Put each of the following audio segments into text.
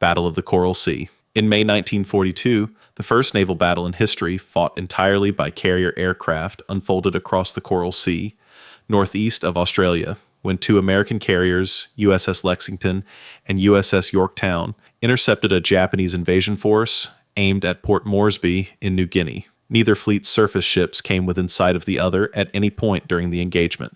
Battle of the Coral Sea. In May 1942, the first naval battle in history fought entirely by carrier aircraft unfolded across the Coral Sea, northeast of Australia, when two American carriers, USS Lexington and USS Yorktown, intercepted a Japanese invasion force aimed at Port Moresby in New Guinea. Neither fleet's surface ships came within sight of the other at any point during the engagement.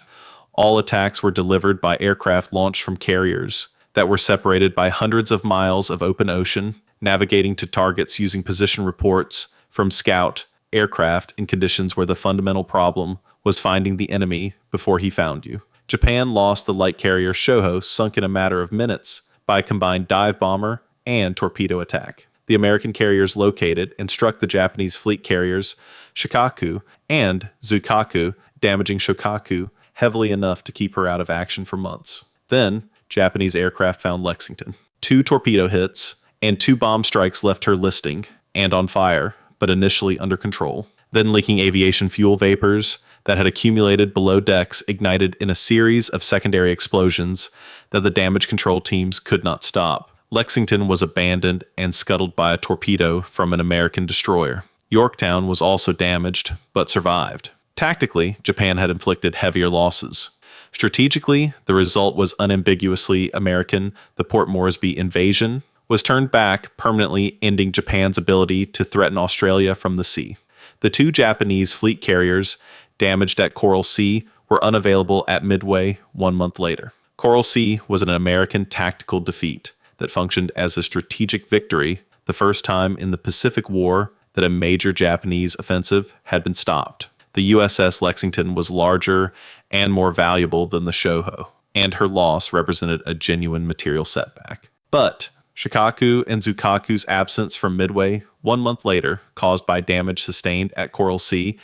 All attacks were delivered by aircraft launched from carriers that were separated by hundreds of miles of open ocean, navigating to targets using position reports from scout aircraft in conditions where the fundamental problem was finding the enemy before he found you. Japan lost the light carrier Shoho, sunk in a matter of minutes by a combined dive bomber and torpedo attack. The American carriers located and struck the Japanese fleet carriers Shikaku and Zukaku, damaging Shokaku heavily enough to keep her out of action for months. Then, Japanese aircraft found Lexington. 2 torpedo hits and 2 bomb strikes left her listing and on fire, but initially under control. Then leaking aviation fuel vapors that had accumulated below decks ignited in a series of secondary explosions that the damage control teams could not stop. Lexington was abandoned and scuttled by a torpedo from an American destroyer. Yorktown was also damaged, but survived. Tactically, Japan had inflicted heavier losses. Strategically, the result was unambiguously American. The Port Moresby invasion was turned back, permanently ending Japan's ability to threaten Australia from the sea. The 2 Japanese fleet carriers damaged at Coral Sea were unavailable at Midway 1 month later. Coral Sea was an American tactical defeat that functioned as a strategic victory, the first time in the Pacific War that a major Japanese offensive had been stopped. The USS Lexington was larger and more valuable than the Shoho, and her loss represented a genuine material setback. But Shikaku and Zukaku's absence from Midway 1 month later, caused by damage sustained at Coral Sea,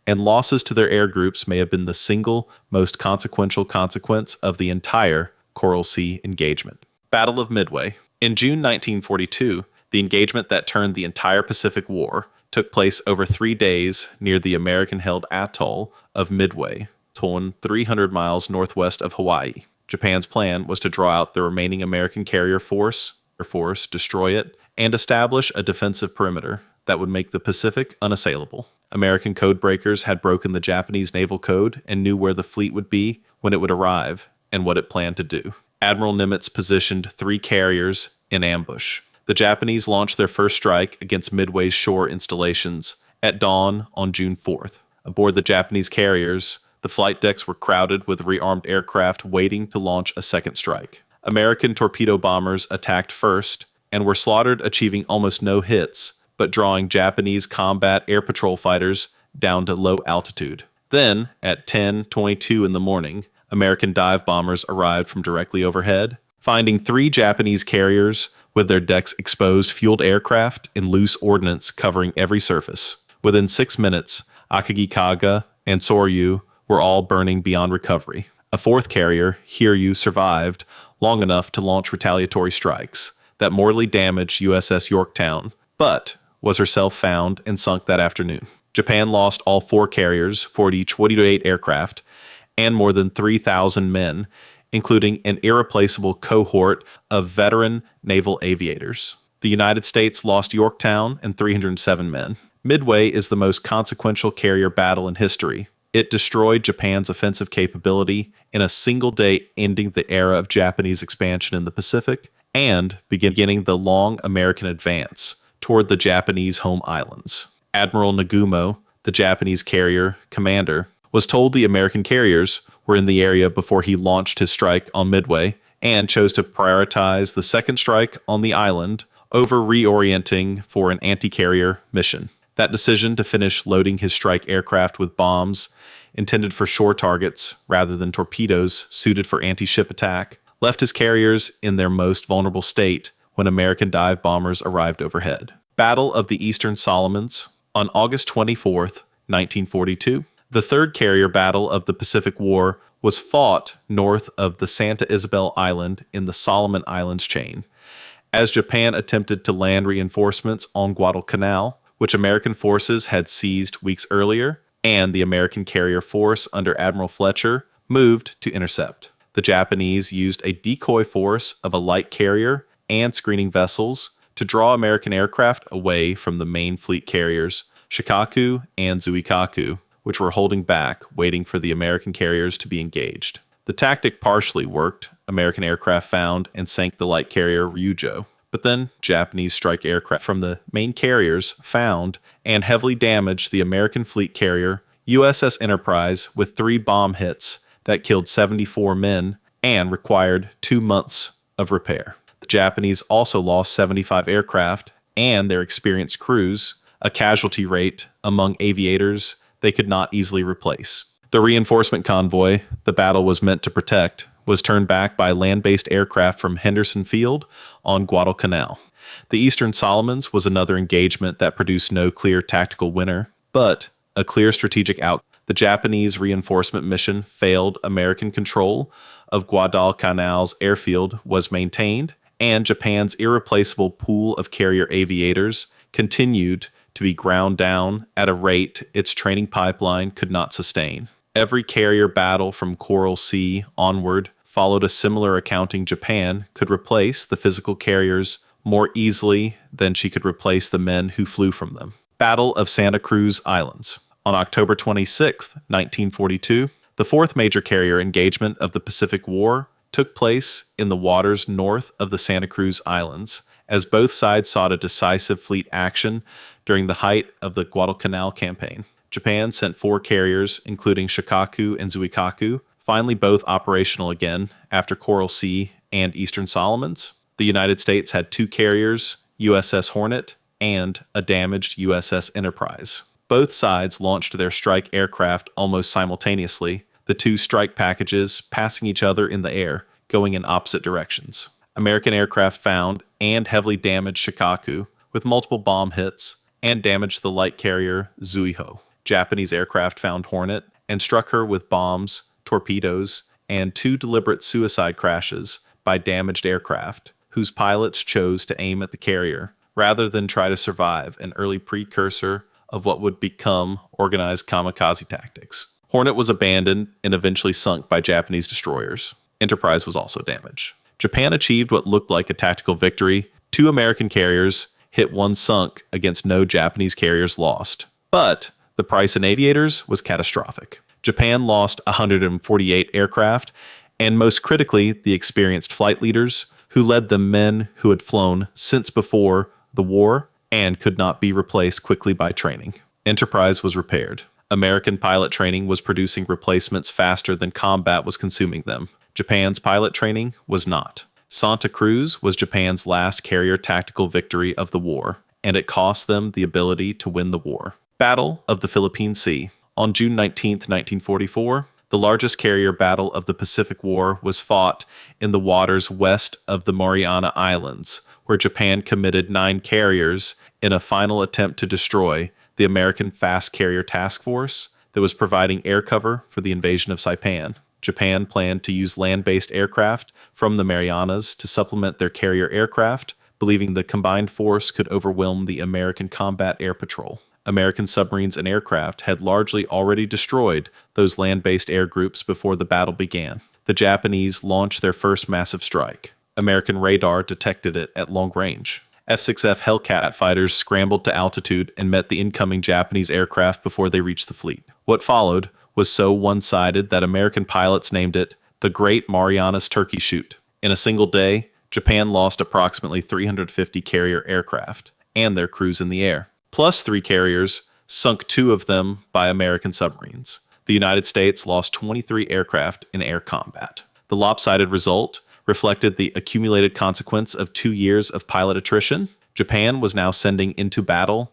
and losses to their air groups may have been the single most consequential consequence of the entire Coral Sea engagement. Battle of Midway. In June 1942, the engagement that turned the entire Pacific War took place over 3 days near the American-held atoll of Midway, 300 miles northwest of Hawaii. Japan's plan was to draw out the remaining American carrier force, destroy it, and establish a defensive perimeter that would make the Pacific unassailable. American codebreakers had broken the Japanese naval code and knew where the fleet would be when it would arrive and what it planned to do. Admiral Nimitz positioned 3 carriers in ambush. The Japanese launched their first strike against Midway's shore installations at dawn on June 4th. Aboard the Japanese carriers, the flight decks were crowded with rearmed aircraft waiting to launch a second strike. American torpedo bombers attacked first and were slaughtered, achieving almost no hits, but drawing Japanese combat air patrol fighters down to low altitude. Then, at 10:22 in the morning, American dive bombers arrived from directly overhead, finding 3 Japanese carriers with their decks exposed, fueled aircraft and loose ordnance covering every surface. Within 6 minutes, Akagikaga and Soryu were all burning beyond recovery. A 4th carrier, Hiryu, survived long enough to launch retaliatory strikes that mortally damaged USS Yorktown, but was herself found and sunk that afternoon. Japan lost all 4 carriers, 48 aircraft, and more than 3,000 men, including an irreplaceable cohort of veteran naval aviators. The United States lost Yorktown and 307 men. Midway is the most consequential carrier battle in history. It destroyed Japan's offensive capability in a single day, ending the era of Japanese expansion in the Pacific and beginning the long American advance toward the Japanese home islands. Admiral Nagumo, the Japanese carrier commander, was told the American carriers were in the area before he launched his strike on Midway and chose to prioritize the second strike on the island over reorienting for an anti-carrier mission. That decision to finish loading his strike aircraft with bombs intended for shore targets rather than torpedoes suited for anti-ship attack left his carriers in their most vulnerable state when American dive bombers arrived overhead. Battle of the Eastern Solomons on August 24th, 1942. The third carrier battle of the Pacific War was fought north of the Santa Isabel Island in the Solomon Islands chain, as Japan attempted to land reinforcements on Guadalcanal, which American forces had seized weeks earlier, and the American carrier force under Admiral Fletcher moved to intercept. The Japanese used a decoy force of a light carrier and screening vessels to draw American aircraft away from the main fleet carriers, Shikaku and Zuikaku, which were holding back, waiting for the American carriers to be engaged. The tactic partially worked. American aircraft found and sank the light carrier Ryujo. But then Japanese strike aircraft from the main carriers found and heavily damaged the American fleet carrier USS Enterprise with 3 bomb hits that killed 74 men and required 2 months of repair. The Japanese also lost 75 aircraft and their experienced crews, a casualty rate among aviators they could not easily replace. The reinforcement convoy the battle was meant to protect was turned back by land-based aircraft from Henderson Field on Guadalcanal. The Eastern Solomons was another engagement that produced no clear tactical winner, but a clear strategic outcome. The Japanese reinforcement mission failed. American control of Guadalcanal's airfield was maintained, and Japan's irreplaceable pool of carrier aviators continued to be ground down at a rate its training pipeline could not sustain. Every carrier battle from Coral Sea onward followed a similar accounting. Japan could replace the physical carriers more easily than she could replace the men who flew from them. Battle of Santa Cruz Islands. On October 26, 1942, the fourth major carrier engagement of the Pacific War took place in the waters north of the Santa Cruz Islands, as both sides sought a decisive fleet action during the height of the Guadalcanal campaign. Japan sent 4 carriers, including Shikaku and Zuikaku, finally both operational again after Coral Sea and Eastern Solomons. The United States had 2 carriers, USS Hornet and a damaged USS Enterprise. Both sides launched their strike aircraft almost simultaneously, the 2 strike packages passing each other in the air, going in opposite directions. American aircraft found and heavily damaged Shikaku with multiple bomb hits and damaged the light carrier Zuiho. Japanese aircraft found Hornet and struck her with bombs, torpedoes, and 2 deliberate suicide crashes by damaged aircraft, whose pilots chose to aim at the carrier rather than try to survive, an early precursor of what would become organized kamikaze tactics. Hornet was abandoned and eventually sunk by Japanese destroyers. Enterprise was also damaged. Japan achieved what looked like a tactical victory. 2 American carriers hit, 1 sunk against no Japanese carriers lost. But the price in aviators was catastrophic. Japan lost 148 aircraft, and most critically, the experienced flight leaders who led the men who had flown since before the war and could not be replaced quickly by training. Enterprise was repaired. American pilot training was producing replacements faster than combat was consuming them. Japan's pilot training was not. Santa Cruz was Japan's last carrier tactical victory of the war, and it cost them the ability to win the war. Battle of the Philippine Sea. On June 19, 1944, the largest carrier battle of the Pacific War was fought in the waters west of the Mariana Islands, where Japan committed 9 carriers in a final attempt to destroy the American Fast Carrier Task Force that was providing air cover for the invasion of Saipan. Japan planned to use land-based aircraft from the Marianas to supplement their carrier aircraft, believing the combined force could overwhelm the American combat air patrol. American submarines and aircraft had largely already destroyed those land-based air groups before the battle began. The Japanese launched their first massive strike. American radar detected it at long range. F-6F Hellcat fighters scrambled to altitude and met the incoming Japanese aircraft before they reached the fleet. What followed was so one-sided that American pilots named it the Great Marianas Turkey Shoot. In a single day, Japan lost approximately 350 carrier aircraft and their crews in the air. Plus 3 carriers, sunk 2 of them by American submarines. The United States lost 23 aircraft in air combat. The lopsided result reflected the accumulated consequence of 2 years of pilot attrition. Japan was now sending into battle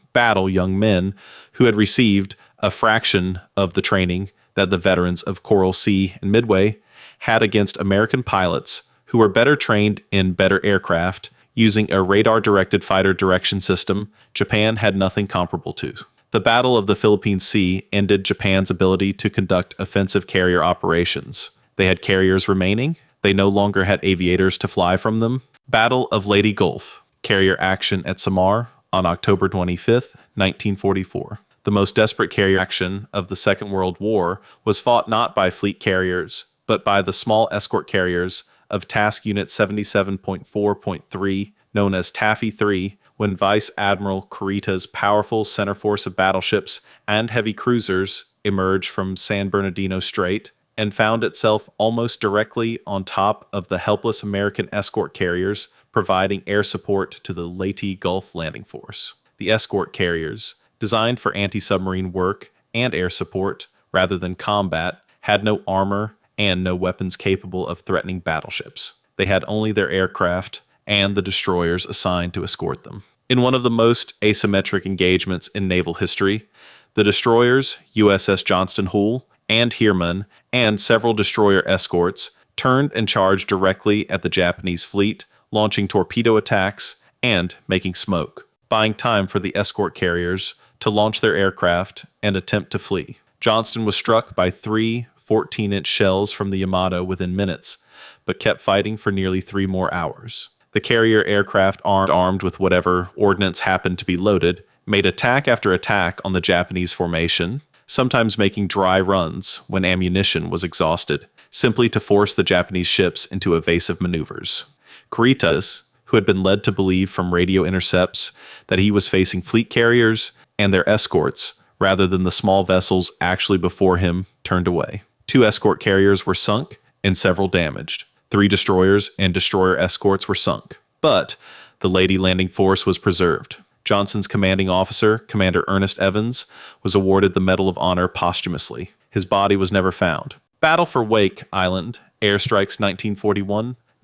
young men who had received a fraction of the training that the veterans of Coral Sea and Midway had against American pilots who were better trained in better aircraft using a radar-directed fighter direction system Japan had nothing comparable to. The Battle of the Philippine Sea ended Japan's ability to conduct offensive carrier operations. They had carriers remaining. They no longer had aviators to fly from them. Battle of Leyte Gulf. Carrier action at Samar on October 25, 1944. The most desperate carrier action of the Second World War was fought not by fleet carriers, but by the small escort carriers of Task Unit 77.4.3, known as Taffy 3, when Vice Admiral Kurita's powerful center force of battleships and heavy cruisers emerged from San Bernardino Strait and found itself almost directly on top of the helpless American escort carriers providing air support to the Leyte Gulf Landing Force. The escort carriers, designed for anti-submarine work and air support rather than combat, had no armor and no weapons capable of threatening battleships. They had only their aircraft and the destroyers assigned to escort them. In one of the most asymmetric engagements in naval history, the destroyers USS Johnston Hoole and Heermann and several destroyer escorts turned and charged directly at the Japanese fleet, launching torpedo attacks and making smoke, buying time for the escort carriers to launch their aircraft and attempt to flee. Johnston was struck by 3 14-inch shells from the Yamato within minutes, but kept fighting for nearly 3 more hours. The carrier aircraft, armed with whatever ordnance happened to be loaded, made attack after attack on the Japanese formation, sometimes making dry runs when ammunition was exhausted, simply to force the Japanese ships into evasive maneuvers. Kurita, who had been led to believe from radio intercepts that he was facing fleet carriers and their escorts rather than the small vessels actually before him, turned away. 2 escort carriers were sunk and several damaged. 3 destroyers and destroyer escorts were sunk. But the Leyte landing force was preserved. Johnson's commanding officer, Commander Ernest Evans, was awarded the Medal of Honor posthumously. His body was never found. Battle for Wake Island, airstrikes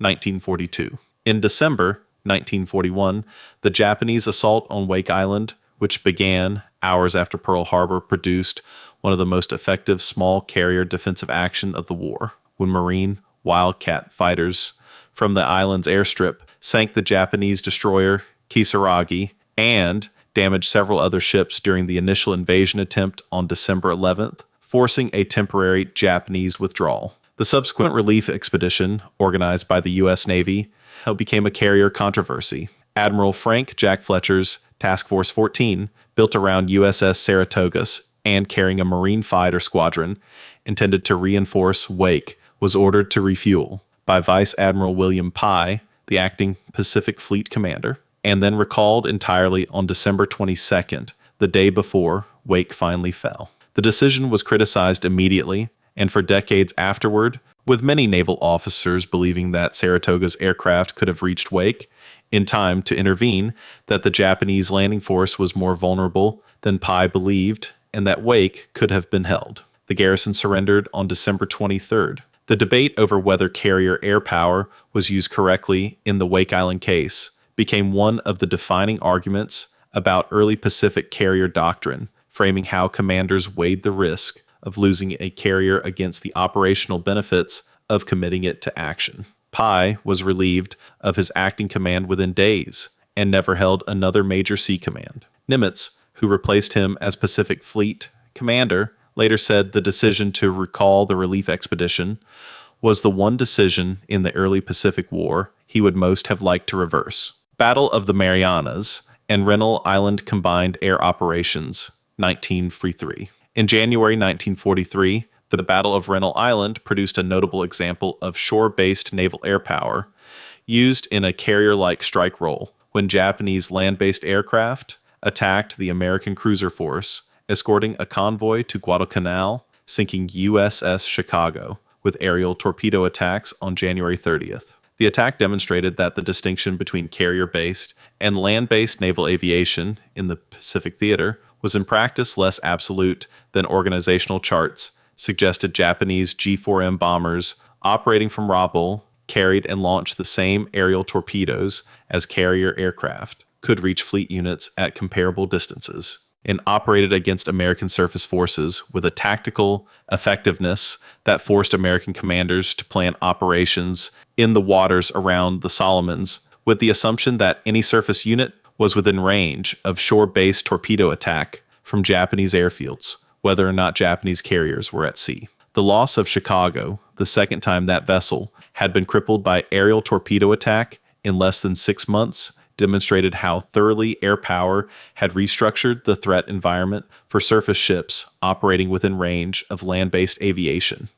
1941-1942. In December 1941, the Japanese assault on Wake Island, which began hours after Pearl Harbor, produced one of the most effective small carrier defensive action of the war, when Marine Wildcat fighters from the island's airstrip sank the Japanese destroyer Kisaragi and damaged several other ships during the initial invasion attempt on December 11th, forcing a temporary Japanese withdrawal. The subsequent relief expedition, organized by the U.S. Navy, became a carrier controversy. Admiral Frank Jack Fletcher's Task Force 14, built around USS Saratogas and carrying a Marine fighter squadron intended to reinforce Wake, was ordered to refuel by Vice Admiral William Pye, the acting Pacific Fleet commander, and then recalled entirely on December 22nd, the day before Wake finally fell. The decision was criticized immediately and for decades afterward, with many naval officers believing that Saratoga's aircraft could have reached Wake in time to intervene, that the Japanese landing force was more vulnerable than Pye believed, and that Wake could have been held. The garrison surrendered on December 23rd. The debate over whether carrier air power was used correctly in the Wake Island case became one of the defining arguments about early Pacific carrier doctrine, framing how commanders weighed the risk of losing a carrier against the operational benefits of committing it to action. Pye was relieved of his acting command within days and never held another major sea command. Nimitz, who replaced him as Pacific Fleet commander, later said the decision to recall the relief expedition was the one decision in the early Pacific War he would most have liked to reverse. Battle of the Marianas and Rennell Island Combined Air Operations, 1943. In January 1943, the Battle of Rennell Island produced a notable example of shore-based naval air power used in a carrier-like strike role when Japanese land-based aircraft attacked the American cruiser force, escorting a convoy to Guadalcanal, sinking USS Chicago with aerial torpedo attacks on January 30th. The attack demonstrated that the distinction between carrier-based and land-based naval aviation in the Pacific theater was in practice less absolute than organizational charts suggested. Japanese G4M bombers operating from Rabaul carried and launched the same aerial torpedoes as carrier aircraft, could reach fleet units at comparable distances, and operated against American surface forces with a tactical effectiveness that forced American commanders to plan operations in the waters around the Solomons with the assumption that any surface unit was within range of shore-based torpedo attack from Japanese airfields, whether or not Japanese carriers were at sea. The loss of Chicago, the second time that vessel had been crippled by aerial torpedo attack in less than 6 months, demonstrated how thoroughly air power had restructured the threat environment for surface ships operating within range of land-based aviation.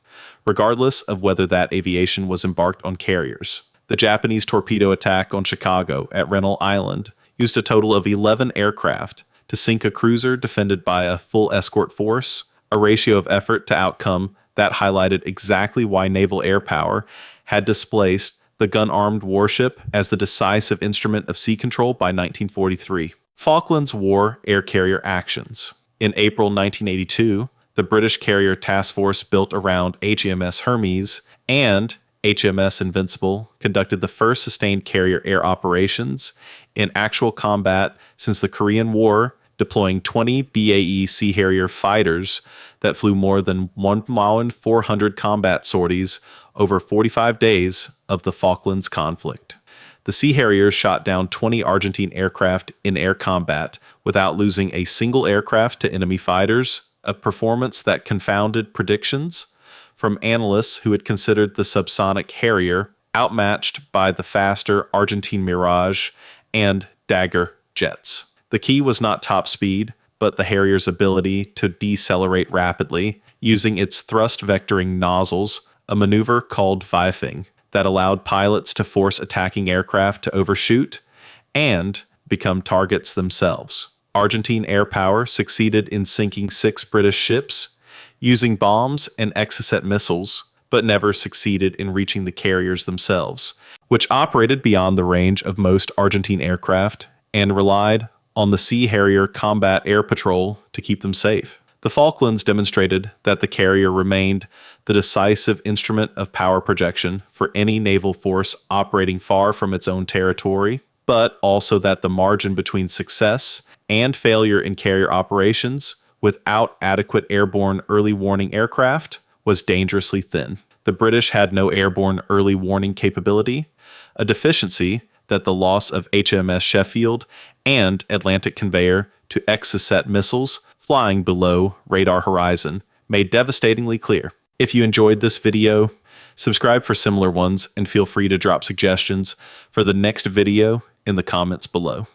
regardless of whether that aviation was embarked on carriers. The Japanese torpedo attack on Chicago at Rennell Island used a total of 11 aircraft to sink a cruiser defended by a full escort force, a ratio of effort to outcome that highlighted exactly why naval air power had displaced the gun-armed warship as the decisive instrument of sea control by 1943. Falklands War air carrier actions. In April 1982, the British carrier task force built around HMS Hermes and HMS Invincible conducted the first sustained carrier air operations in actual combat since the Korean War, deploying 20 BAE Sea Harrier fighters that flew more than 1,400 combat sorties over 45 days of the Falklands conflict. The Sea Harriers shot down 20 Argentine aircraft in air combat without losing a single aircraft to enemy fighters, a performance that confounded predictions from analysts who had considered the subsonic Harrier outmatched by the faster Argentine Mirage and Dagger jets. The key was not top speed, but the Harrier's ability to decelerate rapidly using its thrust vectoring nozzles, a maneuver called vifing that allowed pilots to force attacking aircraft to overshoot and become targets themselves. Argentine air power succeeded in sinking 6 British ships using bombs and Exocet missiles, but never succeeded in reaching the carriers themselves, which operated beyond the range of most Argentine aircraft and relied on the Sea Harrier Combat Air Patrol to keep them safe. The Falklands demonstrated that the carrier remained the decisive instrument of power projection for any naval force operating far from its own territory, but also that the margin between success and failure in carrier operations without adequate airborne early warning aircraft was dangerously thin. The British had no airborne early warning capability, a deficiency that the loss of HMS Sheffield and Atlantic Conveyor to Exocet missiles flying below radar horizon made devastatingly clear. If you enjoyed this video, subscribe for similar ones and feel free to drop suggestions for the next video in the comments below.